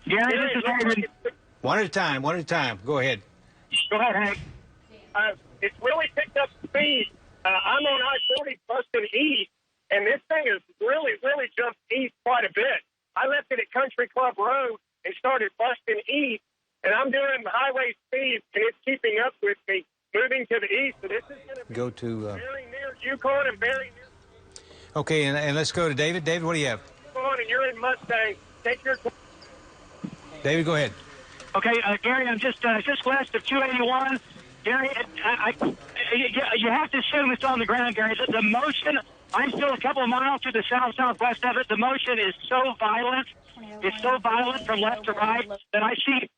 Gary, this is David. One at a time, one at a time. Go ahead. Go ahead, Hank. It's really picked up speed. I'm on I-40 busting east, and this thing has really jumped east quite a bit. I left it at Country Club Road and started busting east, and I'm doing highway speed, and it's keeping up with me, moving to the east. So this is going to be very near Yukon and very near. Okay, and let's go to David. David, what do you have? Yukon, and you're in Mustang. Take your. David, go ahead. Okay, Gary, I'm just west of 281. Gary, you have to assume it's on the ground, Gary. The motion, I'm still a couple of miles to the southwest of it. The motion is so violent. It's so violent from left to right that I see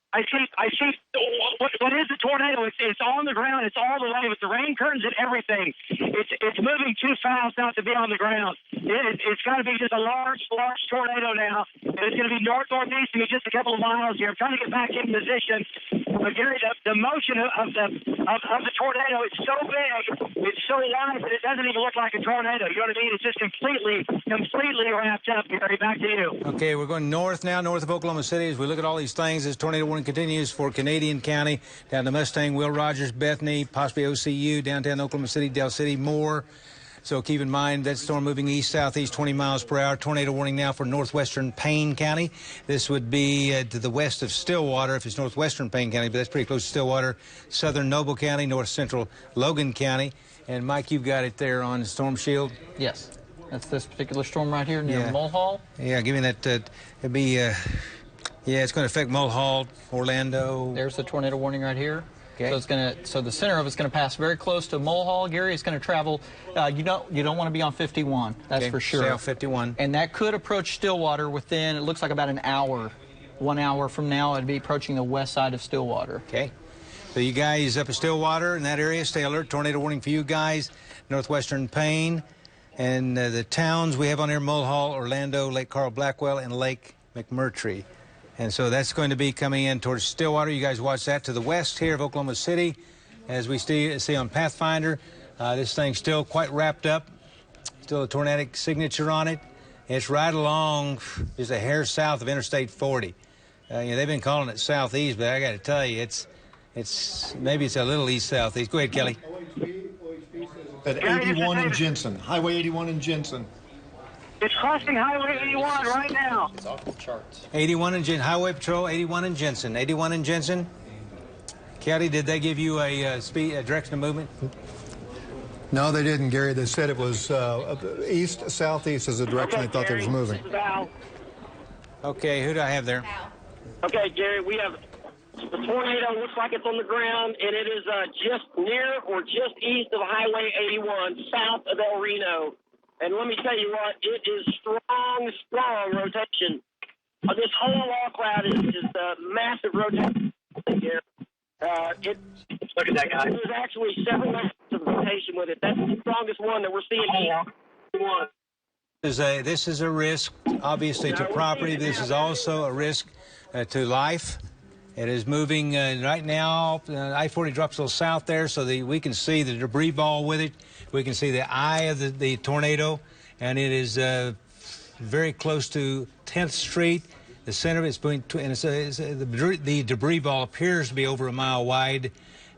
what is a tornado? It's on the ground. It's all the way with the rain curtains and everything. It's moving too fast not to be on the ground. It's got to be just a large tornado now. And it's going to be northeast of me just a couple of miles here. I'm trying to get back in position. But Gary, the motion of the tornado is so big, it's so wide that it doesn't even look like a tornado. You know what I mean? It's just completely wrapped up, Gary. Back to you. Okay, we're going north now, north of Oklahoma City. As we look at all these things, this tornado warning continues for Canadian County, down to Mustang, Will Rogers, Bethany, possibly OCU, downtown Oklahoma City, Del City, Moore. So keep in mind that storm moving east-southeast 20 miles per hour. Tornado warning now for northwestern Payne County. This would be to the west of Stillwater if it's northwestern Payne County, but that's pretty close to Stillwater. Southern Noble County, north-central Logan County. And Mike, you've got it there on Storm Shield. Yes. That's this particular storm right here near Mulhall. Yeah, give me that. It'd be, yeah, it's going to affect Mulhall, Orlando. There's the tornado warning right here. Okay. So the center of it's going to pass very close to Mulhall. Gary, it's going to travel. You don't want to be on 51. That's for sure. South 51. And that could approach Stillwater within. It looks like about an hour. 1 hour from now, it'd be approaching the west side of Stillwater. Okay. So you guys up at Stillwater in that area, stay alert. Tornado warning for you guys. Northwestern Payne. And the towns we have on here, Mulhall, Orlando, Lake Carl Blackwell, and Lake McMurtry. And so that's going to be coming in towards Stillwater. You guys watch that to the west here of Oklahoma City. As we see on Pathfinder, this thing's still quite wrapped up. Still a tornadic signature on it. It's right along, just a hair south of Interstate 40. They've been calling it southeast, but I got to tell you, maybe it's a little east-southeast. Go ahead, Kelly. At 81 in Jensen, Highway 81 in Jensen. It's crossing Highway 81 right now. It's off the charts. 81 in Jensen, Highway Patrol, 81 in Jensen. 81 in Jensen. Kelly, did they give you a direction of movement? No, they didn't, Gary. They said it was east, southeast is the direction they thought they was moving. Okay, who do I have there? Okay, Gary, we have the tornado. Looks like it's on the ground, and it is just near or just east of Highway 81, south of El Reno. And let me tell you what, it is strong rotation. This whole wall cloud is massive rotation here. Look at that guy. There's actually several layers of rotation with it. That's the strongest one that we're seeing here. This is a risk, obviously, to property. This is also a risk to life. It is moving right now. I-40 drops a little south there, so we can see the debris ball with it. We can see the eye of the tornado, and it is very close to 10th Street. The center of it's the debris ball appears to be over a mile wide,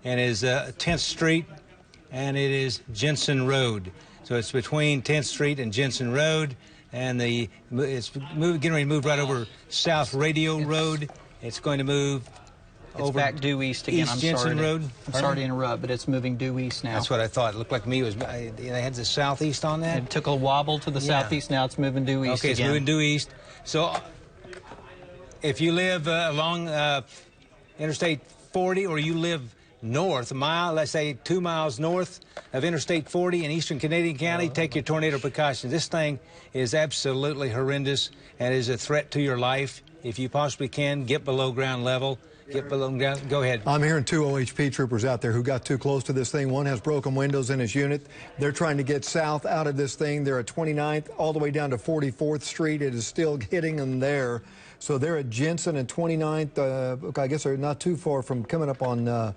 and is 10th Street, and it is Jensen Road. So it's between 10th Street and Jensen Road, and it's getting ready to move right over South Radio Road. It's going to move over back due east again. East Jensen Road. I'm sorry to interrupt, but it's moving due east now. That's what I thought. It looked like to me they had the southeast on that. It took a wobble to the southeast. Now it's moving due east again. Okay, it's moving due east. So if you live along Interstate 40, or you live north, a mile, let's say 2 miles north of Interstate 40 in eastern Canadian County, take your tornado precautions. This thing is absolutely horrendous and is a threat to your life. If you possibly can, get below ground level. Get below ground. Go ahead. I'm hearing 2 OHP troopers out there who got too close to this thing. One has broken windows in his unit. They're trying to get south out of this thing. They're at 29th all the way down to 44th Street. It is still hitting them there. So they're at Jensen and 29th. I guess they're not too far from coming up on,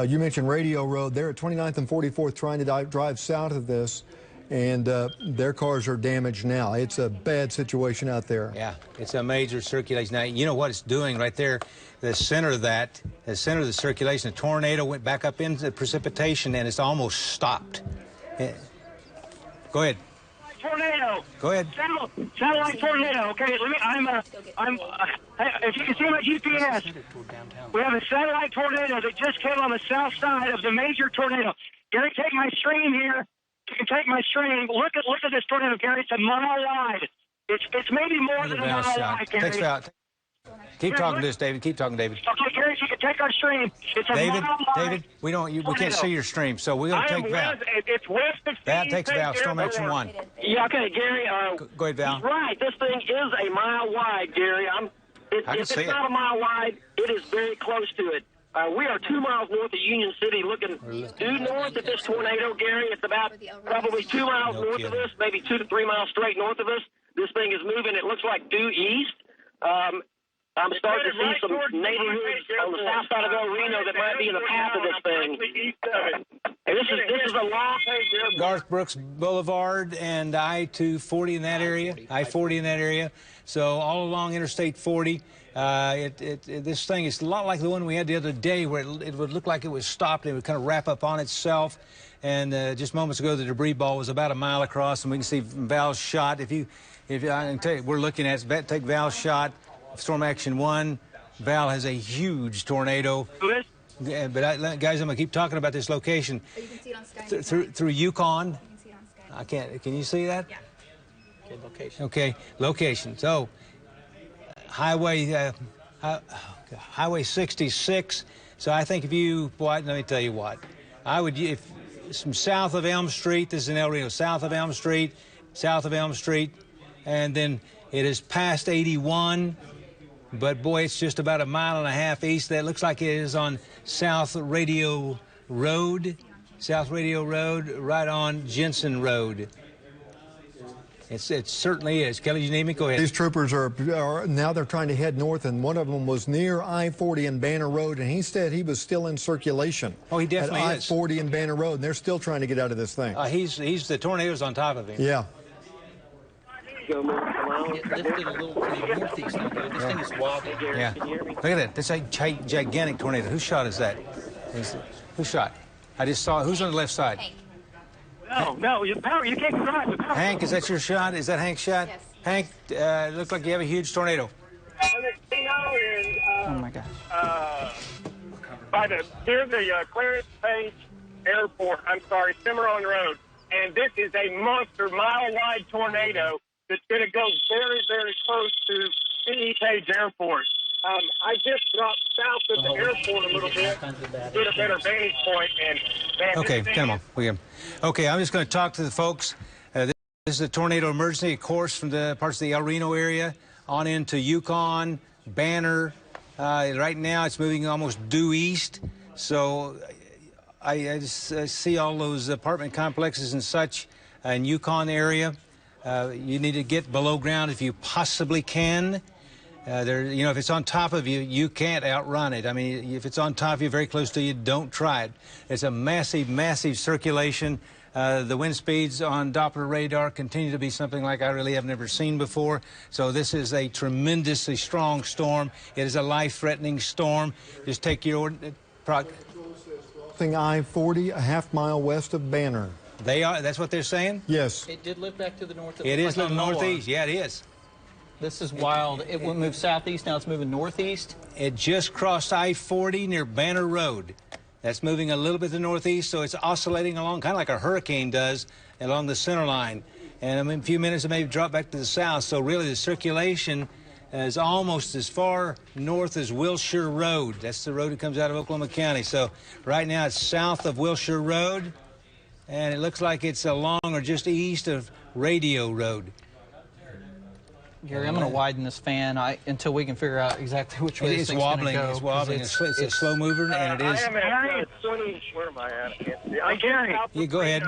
you mentioned Radio Road. They're at 29th and 44th trying to drive south of this. and their cars are damaged now. It's a bad situation out there. Yeah, it's a major circulation. Now, you know what it's doing right there? The center of the circulation, the tornado went back up into the precipitation, and it's almost stopped. Go ahead. Tornado. Go ahead. Satellite tornado. Okay, if you can see my GPS, we have a satellite tornado that just came on the south side of the major tornado. Gary, take my stream here. You can take my stream. Look at this tornado, Gary. It's a mile wide. It's maybe more than a mile wide, Gary. Keep talking to us, David. Keep talking, David. Okay, Gary, if you can take our stream. It's a David, mile wide. David, we can't see your stream, so we're going to take Val. It's west of Val takes Val, Storm Action 1. Yeah, okay, Gary. Go ahead, Val. He's right. This thing is a mile wide, Gary. If it's not a mile wide, it is very close to it. We are 2 miles north of Union City, looking due north at this tornado, Gary. It's about probably 2 miles north of us, maybe 2 to 3 miles straight north of us. This thing is moving. It looks like due east. I'm starting to see some neighborhoods on the south side of El Reno that might be in the path of this thing. This is a long Garth Brooks Boulevard and I-240 in that area, I-40 in that area. So all along Interstate 40. This thing is a lot like the one we had the other day, where it would look like it was stopped and it would kind of wrap up on itself. And just moments ago, the debris ball was about a mile across, and we can see Val's shot. If I can tell you, we're looking at take Val's shot. Storm Action 1. Val has a huge tornado. Yeah, but guys, I'm gonna keep talking about this location. Oh, you can see it on Sky. Through Yukon. You can see it on Sky. I can't. Can you see that? Yeah. Okay, location. Okay, location. So, Highway 66. So I think if you, let me tell you what, I would, if from south of Elm Street, this is in El Reno, south of Elm Street, and then it is past 81. But boy, it's just about a mile and a half east. That looks like it is on South Radio Road, right on Jensen Road. It certainly is. Kelly, you need me? Go ahead. These troopers are now they're trying to head north, and one of them was near I-40 and Banner Road, and he said he was still in circulation. Oh, he definitely at is. I-40 and Banner Road, and they're still trying to get out of this thing. He's the tornado's on top of him. Yeah. Get lifted a little to the northeast now, dude. This thing is wobbling. Yeah. Look at that. That's a gigantic tornado. Whose shot is that? Who shot? I just saw. Who's on the left side? No, you can't drive. Hank, is that your shot? Is that Hank's shot? Yes. Hank, it looks like you have a huge tornado. Oh my gosh. Here's the Clarence Page Airport. Cimarron Road, and this is a monster mile-wide tornado that's going to go very, very close to C.E. Page Airport. I just dropped south of the airport a little bit, get a better vantage point, and okay, come on, Okay, I'm just going to talk to the folks. This is a tornado emergency, of course, from the parts of the El Reno area on into Yukon, Banner. Right now, it's moving almost due east. So I just see all those apartment complexes and such in Yukon area. You need to get below ground if you possibly can. If it's on top of you, you can't outrun it. I mean, if it's on top of you, very close to you, don't try it. It's a massive, massive circulation. The wind speeds on Doppler radar continue to be something like I really have never seen before. So this is a tremendously strong storm. It is a life-threatening storm. Just take your... I-40, a half-mile west of Banner. They are. That's what they're saying? Yes. It did lift back to the north. It is like northeast. Yeah, it is. This is wild. It went move southeast. Now it's moving northeast. It just crossed I-40 near Banner Road. That's moving a little bit to the northeast, so it's oscillating along, kind of like a hurricane does, along the center line. And in a few minutes, it may drop back to the south. So really, the circulation is almost as far north as Wilshire Road. That's the road that comes out of Oklahoma County. So right now, it's south of Wilshire Road, and it looks like it's along or just east of Radio Road. Gary, I'm going to widen this fan until we can figure out exactly which way this thing's going to go. It's wobbling. It's a slow mover, and it is. Where am I at? Gary. You go ahead.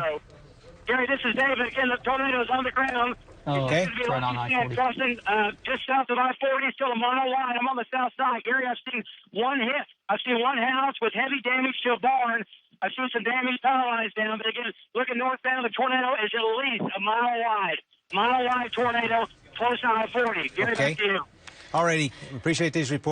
Gary, this is David. Again, the tornado's on the ground. Oh, Okay. it's right on I-40. Crossing just south of I-40, still a mile wide. I'm on the south side. Gary, I've seen one hit. I've seen one house with heavy damage to a barn. I've seen some damage power lines down. But again, looking northbound, the tornado is at least a mile wide. Mile wide tornado close to I-40. Gary, Okay. back to you. All righty. Appreciate these reports.